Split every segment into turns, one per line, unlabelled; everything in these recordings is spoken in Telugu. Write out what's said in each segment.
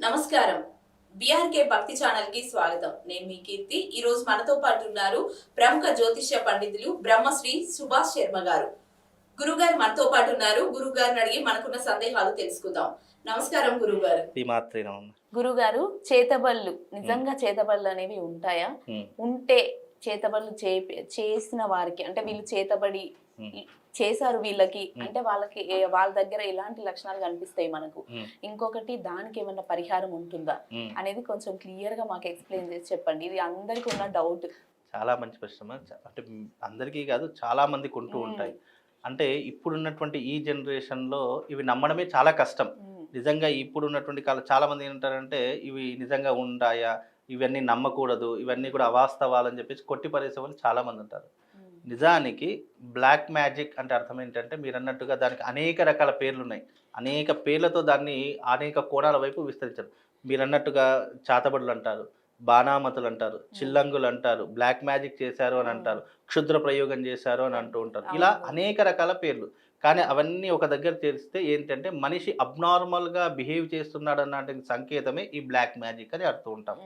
నమస్కారం. బీఆర్కే భక్తి ఛానల్ కి స్వాగతం. నేను మీ కీర్తి. ఈ రోజు మనతో పాటు ఉన్నారు ప్రముఖ జ్యోతిష్య పండితులు బ్రహ్మశ్రీ సుభాష్ శర్మ గారు. గురుగారు మనతో పాటు ఉన్నారు. గురుగారిని అడిగి మనకున్న సందేహాలు తెలుసుకుందాం. నమస్కారం గురుగారు. గురుగారు, చేతబళ్ళు నిజంగా చేతబళ్ళు అనేవి ఉంటాయా? ఉంటే చేతబళ్ళు చేసిన వారికి అంటే వీళ్ళు చేతబడి చేశారు వీళ్ళకి అంటే వాళ్ళకి వాళ్ళ దగ్గర ఎలాంటి లక్షణాలు కనిపిస్తాయి మనకు, ఇంకొకటి దానికి ఏమన్నా పరిహారం ఉంటుందా అనేది కొంచెం క్లియర్ గా మాకు ఎక్స్ప్లెయిన్ చేసి చెప్పండి. ఇది అందరికి ఉన్న డౌట్.
చాలా మంచి ప్రశ్న. అంటే అందరికీ కాదు, చాలా మందికి ఉంటూ ఉంటాయి. అంటే ఇప్పుడున్నటువంటి ఈ జనరేషన్లో ఇవి నమ్మడమే చాలా కష్టం. నిజంగా ఇప్పుడున్నటువంటి చాలా మంది ఏంటారంటే ఇవి నిజంగా ఉంటాయా, ఇవన్నీ నమ్మకూడదు, ఇవన్నీ కూడా అవాస్తవాలని చెప్పేసి కొట్టి పరేసే వాళ్ళు చాలా మంది ఉంటారు. నిజానికి బ్లాక్ మ్యాజిక్ అంటే అర్థం ఏంటంటే మీరు అన్నట్టుగా దానికి అనేక రకాల పేర్లు ఉన్నాయి. అనేక పేర్లతో దాన్ని అనేక కోణాల వైపు విస్తరించారు. మీరు అన్నట్టుగా చాతబడులు అంటారు, బాణామతులు అంటారు, చిల్లంగులు అంటారు, బ్లాక్ మ్యాజిక్ చేశారు అని అంటారు, క్షుద్ర ప్రయోగం చేశారు అని అంటూ ఉంటారు. ఇలా అనేక రకాల పేర్లు. కానీ అవన్నీ ఒక దగ్గర చేరిస్తే ఏంటంటే మనిషి అబ్నార్మల్గా బిహేవ్ చేస్తున్నాడు అన్న సంకేతమే ఈ బ్లాక్ మ్యాజిక్ అని అర్థం ఉంటాం.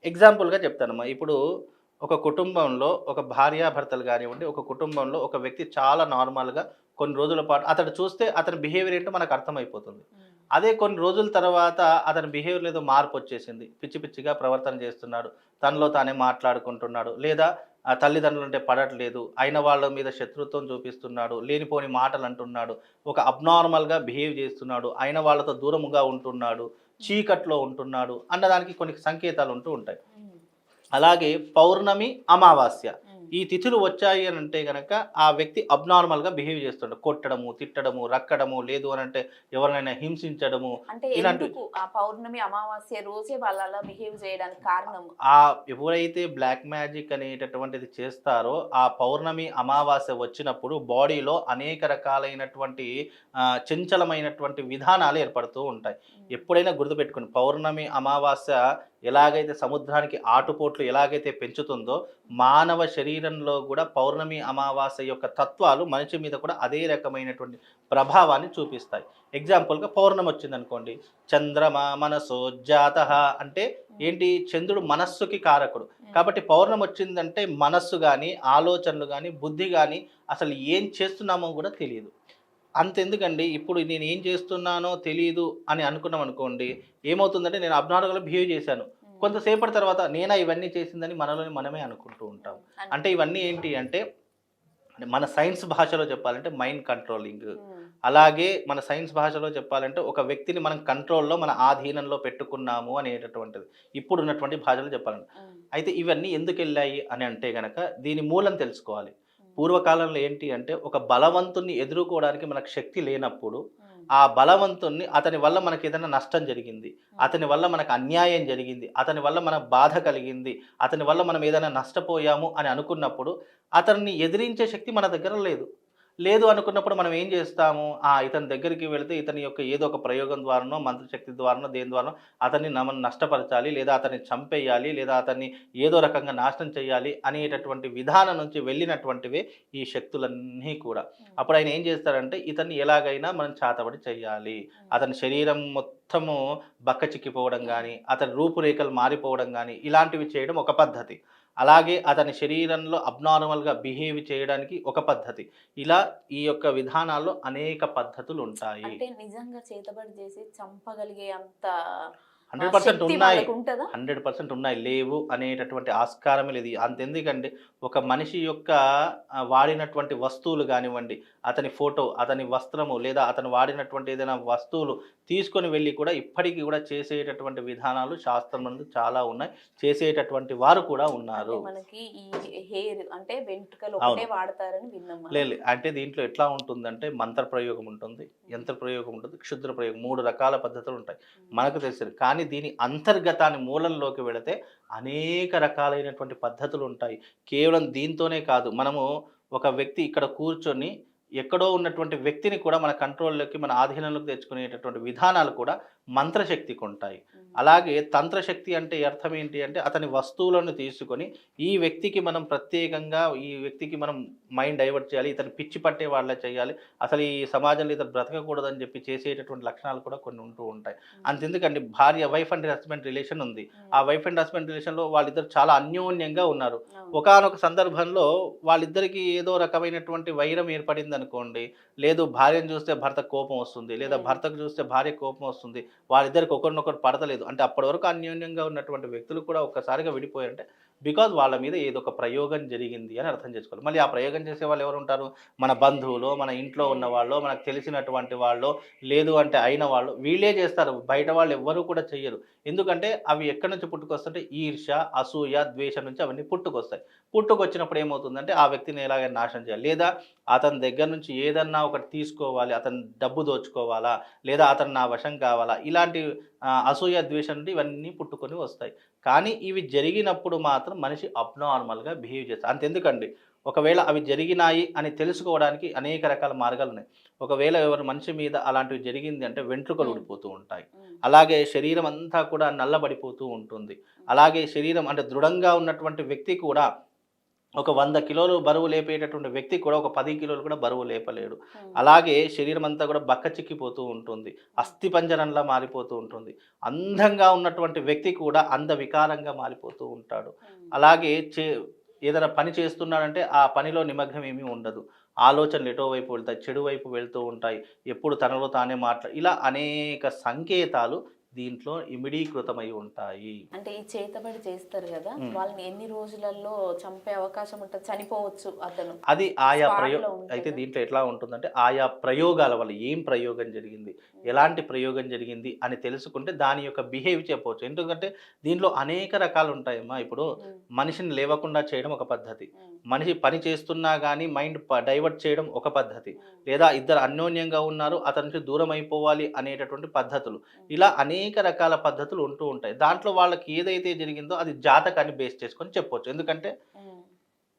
ఎగ్జాంపుల్గా చెప్తానమ్మా. ఇప్పుడు ఒక కుటుంబంలో ఒక భార్యాభర్తలు కానివ్వండి, ఒక కుటుంబంలో ఒక వ్యక్తి చాలా నార్మల్గా కొన్ని రోజుల పాటు అతడు చూస్తే అతని బిహేవియర్ ఏంటో మనకు అర్థమైపోతుంది. అదే కొన్ని రోజుల తర్వాత అతని బిహేవియర్ ఏదో మార్పు వచ్చేసింది, పిచ్చి పిచ్చిగా ప్రవర్తన చేస్తున్నాడు, తనలో తానే మాట్లాడుకుంటున్నాడు, లేదా తల్లిదండ్రులు అంటే పడట్లేదు, అయిన వాళ్ళ మీద శత్రుత్వం చూపిస్తున్నాడు, లేనిపోని మాటలు అంటున్నాడు, ఒక అబ్నార్మల్గా బిహేవ్ చేస్తున్నాడు, అయిన వాళ్ళతో దూరముగా ఉంటున్నాడు, చీకట్లో ఉంటున్నాడు అన్నదానికి కొన్ని సంకేతాలు ఉంటూ ఉంటాయి. అలాగే పౌర్ణమి, అమావాస్య ఈ తిథులు వచ్చాయి అని అంటే కనుక ఆ వ్యక్తి అబ్నార్మల్గా బిహేవ్ చేస్తుంటాడు. కొట్టడము, తిట్టడము, రక్కడము, లేదు అని అంటే ఎవరినైనా హింసించడము.
ఇలాంటి పౌర్ణమి అమావాస్య రోజే వాళ్ళు అలా బిహేవ్ చేయడానికి కారణం
ఎవరైతే బ్లాక్ మ్యాజిక్ అనేటటువంటిది చేస్తారో ఆ పౌర్ణమి అమావాస్య వచ్చినప్పుడు బాడీలో అనేక రకాలైనటువంటి చంచలమైనటువంటి విధానాలు ఏర్పడుతూ ఉంటాయి. ఎప్పుడైనా గుర్తుపెట్టుకుని, పౌర్ణమి అమావాస్య ఎలాగైతే సముద్రానికి ఆటుపోట్లు ఎలాగైతే పెంచుతుందో మానవ శరీరంలో కూడా పౌర్ణమి అమావాస్య యొక్క తత్వాలు మనిషి మీద కూడా అదే రకమైనటువంటి ప్రభావాన్ని చూపిస్తాయి. ఎగ్జాంపుల్గా పౌర్ణమి వచ్చిందనుకోండి, చంద్రమా మనసో జాతః అంటే ఏంటి, చంద్రుడు మనస్సుకి కారకుడు. కాబట్టి పౌర్ణమి వచ్చిందంటే మనస్సు కానీ, ఆలోచనలు కానీ, బుద్ధి కానీ అసలు ఏం చేస్తున్నామో కూడా తెలియదు. అంతెందుకండి, ఇప్పుడు నేను ఏం చేస్తున్నానో తెలియదు అని అనుకున్నాం అనుకోండి, ఏమవుతుందంటే నేను అబ్నార్మల్గా బిహేవ్ చేశాను, కొంతసేపటి తర్వాత నేనా ఇవన్నీ చేసిందని మనలోని మనమే అనుకుంటూ ఉంటాం. అంటే ఇవన్నీ ఏంటి అంటే మన సైన్స్ భాషలో చెప్పాలంటే మైండ్ కంట్రోలింగ్. అలాగే మన సైన్స్ భాషలో చెప్పాలంటే ఒక వ్యక్తిని మనం కంట్రోల్లో, మన ఆధీనంలో పెట్టుకున్నాము అనేటటువంటిది ఇప్పుడు ఉన్నటువంటి భాషలో చెప్పాలంటే. అయితే ఇవన్నీ ఎందుకు వెళ్ళాయి అని అంటే కనుక దీని మూలం తెలుసుకోవాలి. పూర్వకాలంలో ఏంటి అంటే ఒక బలవంతుణ్ణి ఎదుర్కోవడానికి మనకు శక్తి లేనప్పుడు ఆ బలవంతుణ్ణి, అతని వల్ల మనకి ఏదైనా నష్టం జరిగింది, అతని వల్ల మనకు అన్యాయం జరిగింది, అతని వల్ల మనకు బాధ కలిగింది, అతని వల్ల మనం ఏదైనా నష్టపోయాము అని అనుకున్నప్పుడు అతన్ని ఎదిరించే శక్తి మన దగ్గర లేదు అనుకున్నప్పుడు మనం ఏం చేస్తాము, ఇతని దగ్గరికి వెళితే ఇతని యొక్క ఏదో ఒక ప్రయోగం ద్వారానో, మంత్రశక్తి ద్వారానో, దేని ద్వారానో అతన్ని నష్టపరచాలి, లేదా అతన్ని చంపేయాలి, లేదా అతన్ని ఏదో రకంగా నాశనం చేయాలి అనేటటువంటి విధానం నుంచి వెళ్ళినటువంటివే ఈ శక్తులన్నీ కూడా. అప్పుడు ఆయన ఏం చేస్తారంటే ఇతన్ని ఎలాగైనా మనం చాతబడి చేయాలి, అతని శరీరం మొత్తము బక్కచిక్కిపోవడం కానీ, అతని రూపురేఖలు మారిపోవడం కానీ ఇలాంటివి చేయడం ఒక పద్ధతి. అలాగే అతని శరీరంలో అబ్నార్మల్గా బిహేవ్ చేయడానికి ఒక పద్ధతి. ఇలా ఈ యొక్క విధానాల్లో అనేక పద్ధతులు ఉంటాయి.
అంటే నిజంగా చేతబడి చేసి చంపగలిగే అంత
100% ఉన్నాయి, 100% ఉన్నాయి. లేవు అనేటటువంటి ఆస్కారమే లేదు. అంతెందుకండి, ఒక మనిషి యొక్క వాడినటువంటి వస్తువులు కానివ్వండి, అతని ఫోటో, అతని వస్త్రము, లేదా అతను వాడినటువంటి ఏదైనా వస్తువులు తీసుకొని వెళ్ళి కూడా ఇప్పటికీ కూడా చేసేటటువంటి విధానాలు శాస్త్రం నందు చాలా ఉన్నాయి, చేసేటటువంటి వారు కూడా ఉన్నారు.
మనకి ఈ హెయిర్ అంటే వెంట్రుకలు ఒకటే వాడతారని విన్నాం.
లేదు, అంటే దీంట్లో ఎట్లా ఉంటుందంటే మంత్ర ప్రయోగం ఉంటుంది, యంత్ర ప్రయోగం ఉంటుంది, క్షుద్ర ప్రయోగం, 3 రకాల పద్ధతులు ఉంటాయి మనకు తెలిసింది. కానీ దీని అంతర్గతాన్ని మూలంలోకి వెళితే అనేక రకాలైనటువంటి పద్ధతులు ఉంటాయి. కేవలం దీంతోనే కాదు, మనము ఒక వ్యక్తి ఇక్కడ కూర్చొని ఎక్కడో ఉన్నటువంటి వ్యక్తిని కూడా మన కంట్రోల్లోకి, మన ఆధీనంలోకి తెచ్చుకునేటటువంటి విధానాలు కూడా మంత్రశక్తికి ఉంటాయి. అలాగే తంత్రశక్తి అంటే అర్థం ఏంటి అంటే, అతని వస్తువులను తీసుకొని ఈ వ్యక్తికి మనం ప్రత్యేకంగా ఈ వ్యక్తికి మనం మైండ్ డైవర్ట్ చేయాలి, ఇతను పిచ్చి పట్టే వాళ్ళ చేయాలి, అసలు ఈ సమాజంలో ఇతను బ్రతకకూడదని చెప్పి చేసేటటువంటి లక్షణాలు కూడా కొన్ని ఉంటూ ఉంటాయి. అంతెందుకండి, వైఫ్ అండ్ హస్బెండ్ రిలేషన్ ఉంది. ఆ వైఫ్ అండ్ హస్బెండ్ రిలేషన్లో వాళ్ళిద్దరు చాలా అన్యోన్యంగా ఉన్నారు. ఒకానొక సందర్భంలో వాళ్ళిద్దరికీ ఏదో రకమైనటువంటి వైరం ఏర్పడింది అనుకోండి, లేదు భార్యను చూస్తే భర్తకు కోపం వస్తుంది, లేదా భర్తకు చూస్తే భార్య కోపం వస్తుంది, వాళ్ళిద్దరికి ఒకరినొకరు పడతలేదు అంటే అప్పటి వరకు అన్యోన్యంగా ఉన్నటువంటి వ్యక్తులు కూడా ఒక్కసారిగా విడిపోయారంటే బికాజ్ వాళ్ళ మీద ఏదో ఒక ప్రయోగం జరిగింది అని అర్థం చేసుకోవాలి. మళ్ళీ ఆ ప్రయోగం చేసే వాళ్ళు ఎవరు ఉంటారు? మన బంధువులు, మన ఇంట్లో ఉన్న వాళ్ళు, మనకు తెలిసినటువంటి వాళ్ళు, లేదు అంటే అయిన వాళ్ళు, వీళ్ళే చేస్తారు. బయట వాళ్ళు ఎవ్వరూ కూడా చెయ్యరు. ఎందుకంటే అవి ఎక్కడి నుంచి పుట్టుకొస్తుంటే ఈర్ష్య, అసూయ, ద్వేషం నుంచి అవన్నీ పుట్టుకొస్తాయి. పుట్టుకొచ్చినప్పుడు ఏమవుతుందంటే ఆ వ్యక్తిని ఎలాగైనా నాశనం చేయాలి, లేదా అతని దగ్గర నుంచి ఏదన్నా ఒకటి తీసుకోవాలి, అతని డబ్బు దోచుకోవాలా, లేదా అతను నా వశం కావాలా, ఇలాంటి అసూయ, ద్వేషం నుండి ఇవన్నీ పుట్టుకొని వస్తాయి. కానీ ఇవి జరిగినప్పుడు మాత్రం మనిషి అబ్నార్మల్‌గా బిహేవ్ చేస్తాడు. అంతెందుకండి, ఒకవేళ అవి జరిగినాయి అని తెలుసుకోవడానికి అనేక రకాల మార్గాలున్నాయి. ఒకవేళ ఎవరి మనిషి మీద అలాంటివి జరిగింది అంటే వెంట్రుకలు ఊడిపోతూ ఉంటాయి. అలాగే శరీరం అంతా కూడా నల్లబడిపోతూ ఉంటుంది. అలాగే శరీరం అంటే దృఢంగా ఉన్నటువంటి వ్యక్తి కూడా, ఒక 100 కిలోలు బరువు లేపేటటువంటి వ్యక్తి కూడా ఒక 10 కిలోలు కూడా బరువు లేపలేడు. అలాగే శరీరం అంతా కూడా బక్కచిక్కిపోతూ ఉంటుంది. అస్థిపంజరంలా మారిపోతూ ఉంటుంది. అందంగా ఉన్నటువంటి వ్యక్తి కూడా అందవికారంగా మారిపోతూ ఉంటాడు. అలాగే ఏదైనా పని చేస్తున్నాడంటే ఆ పనిలో నిమగ్నం ఏమీ ఉండదు. ఆలోచనలు ఎటో వైపు వెళ్తాయి, చెడు వైపు వెళ్తూ ఉంటాయి. ఎప్పుడు తనలో తానే ఇలా అనేక సంకేతాలు దీంట్లో ఇమిడీకృతమై ఉంటాయి.
అంటే ఈ చేతబడి చేస్తారు కదా,
హ్మ్.
వాళ్ళని ఎన్ని రోజులలో చంపే అవకాశం ఉంటుంది? చనిపోవచ్చు అతను.
అది ఆయా
Spot లో ఉంటుందా?
అయితే దీంట్లో ఎట్లా ఉంటుందంటే, ఆయా ప్రయోగాల వల్ల ఏం ప్రయోగం జరిగింది, ఎలాంటి ప్రయోగం జరిగింది అని తెలుసుకుంటే దాని యొక్క బిహేవ్ చెప్పవచ్చు. ఎందుకంటే దీంట్లో అనేక రకాలు ఉంటాయమ్మా. ఇప్పుడు మనిషిని లేవకుండా చేయడం ఒక పద్ధతి, మనిషి పని చేస్తున్నా కానీ మైండ్ డైవర్ట్ చేయడం ఒక పద్ధతి, లేదా ఇద్దరు అన్యోన్యంగా ఉన్నారు అతని నుంచి దూరం అయిపోవాలి అనేటటువంటి పద్ధతులు, ఇలా అనేక రకాల పద్ధతులు ఉంటూ ఉంటాయి. దాంట్లో వాళ్ళకి ఏదైతే జరిగిందో అది జాతకాన్ని బేస్ చేసుకొని చెప్పొచ్చు. ఎందుకంటే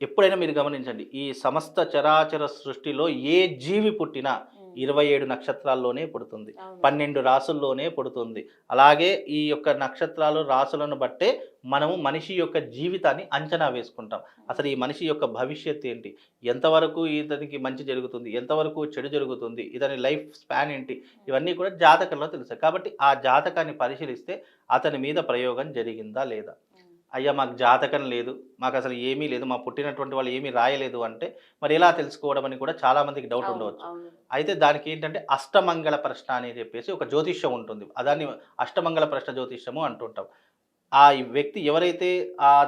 ఎప్పుడైనా మీరు గమనించండి, ఈ సమస్త చరాచర సృష్టిలో ఏ జీవి పుట్టినా 27 నక్షత్రాల్లోనే పుడుతుంది, 12 రాసుల్లోనే పుడుతుంది. అలాగే ఈ యొక్క నక్షత్రాలు, రాసులను బట్టే మనము మనిషి యొక్క జీవితాన్ని అంచనా వేసుకుంటాం. అసలు ఈ మనిషి యొక్క భవిష్యత్తు ఏంటి, ఎంతవరకు ఇతనికి మంచి జరుగుతుంది, ఎంతవరకు చెడు జరుగుతుంది, ఇతని లైఫ్ స్పాన్ ఏంటి, ఇవన్నీ కూడా జాతకంలో తెలుస్తాయి. కాబట్టి ఆ జాతకాన్ని పరిశీలిస్తే అతని మీద ప్రయోగం జరిగిందా లేదా. అయ్యా మాకు జాతకం లేదు, మాకు అసలు ఏమీ లేదు, మా పుట్టినటువంటి వాళ్ళు ఏమీ రాయలేదు అంటే మరి ఎలా తెలుసుకోవడం అని కూడా చాలామందికి డౌట్ ఉండవచ్చు. అయితే దానికి ఏంటంటే అష్టమంగళ ప్రశ్న అని చెప్పేసి ఒక జ్యోతిష్యం ఉంటుంది. దాన్ని అష్టమంగళ ప్రశ్న జ్యోతిష్యము అంటుంటాం. ఆ వ్యక్తి ఎవరైతే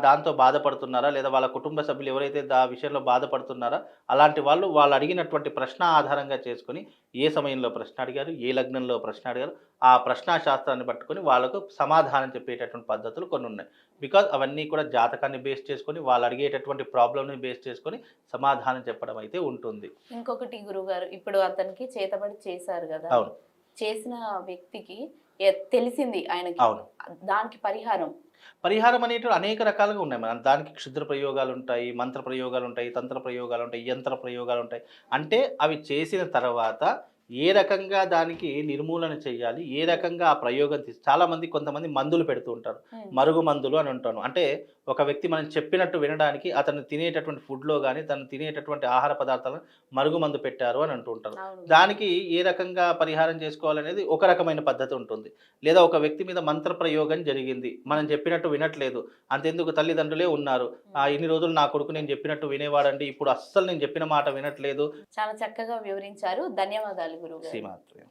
దాంతో బాధపడుతున్నారా, లేదా వాళ్ళ కుటుంబ సభ్యులు ఎవరైతే విషయంలో బాధపడుతున్నారో అలాంటి వాళ్ళు అడిగినటువంటి ప్రశ్న ఆధారంగా చేసుకొని ఏ సమయంలో ప్రశ్న అడిగారు, ఏ లగ్నంలో ప్రశ్న అడిగారు, ఆ ప్రశ్నా శాస్త్రాన్ని పట్టుకొని వాళ్ళకు సమాధానం చెప్పేటటువంటి పద్ధతులు కొన్ని ఉన్నాయి. బికాజ్ అవన్నీ కూడా జాతకాన్ని బేస్ చేసుకొని, వాళ్ళు అడిగేటటువంటి ప్రాబ్లమ్ని బేస్ చేసుకొని సమాధానం చెప్పడం అయితే ఉంటుంది.
ఇంకొకటి గురుగారు, ఇప్పుడు అతనికి చేతబడి చేశారు కదా,
అవును.
చేసిన వ్యక్తికి తెలిసింది ఆయనకి,
అవును.
దానికి
పరిహారం అనేటివి అనేక రకాలుగా ఉన్నాయి. మన దానికి క్షుద్ర ప్రయోగాలు ఉంటాయి, మంత్ర ప్రయోగాలు ఉంటాయి, తంత్ర ప్రయోగాలు ఉంటాయి, యంత్ర ప్రయోగాలు ఉంటాయి. అంటే అవి చేసిన తర్వాత ఏ రకంగా దానికి నిర్మూలన చేయాలి, ఏ రకంగా ఆ ప్రయోగం చాలామంది కొంతమంది మందులు పెడుతూ ఉంటారు, మరుగు మందులు అని ఉంటాను. అంటే ఒక వ్యక్తి మనం చెప్పినట్టు వినడానికి అతను తినేటటువంటి ఫుడ్లో కానీ తను తినేటటువంటి ఆహార పదార్థాలను మరుగు మందు పెట్టారు అని అంటూ ఉంటారు. దానికి ఏ రకంగా పరిహారం చేసుకోవాలనేది ఒక రకమైన పద్ధతి ఉంటుంది. లేదా ఒక వ్యక్తి మీద మంత్ర ప్రయోగం జరిగింది, మనం చెప్పినట్టు వినట్లేదు, అంతెందుకు తల్లిదండ్రులే ఉన్నారు, ఇన్ని రోజులు నా కొడుకు నేను చెప్పినట్టు వినేవాడండి, ఇప్పుడు అస్సలు నేను చెప్పిన మాట వినట్లేదు.
చాలా చక్కగా వివరించారు. ధన్యవాదాలు గురుగారు.
శ్రీమాత్రే.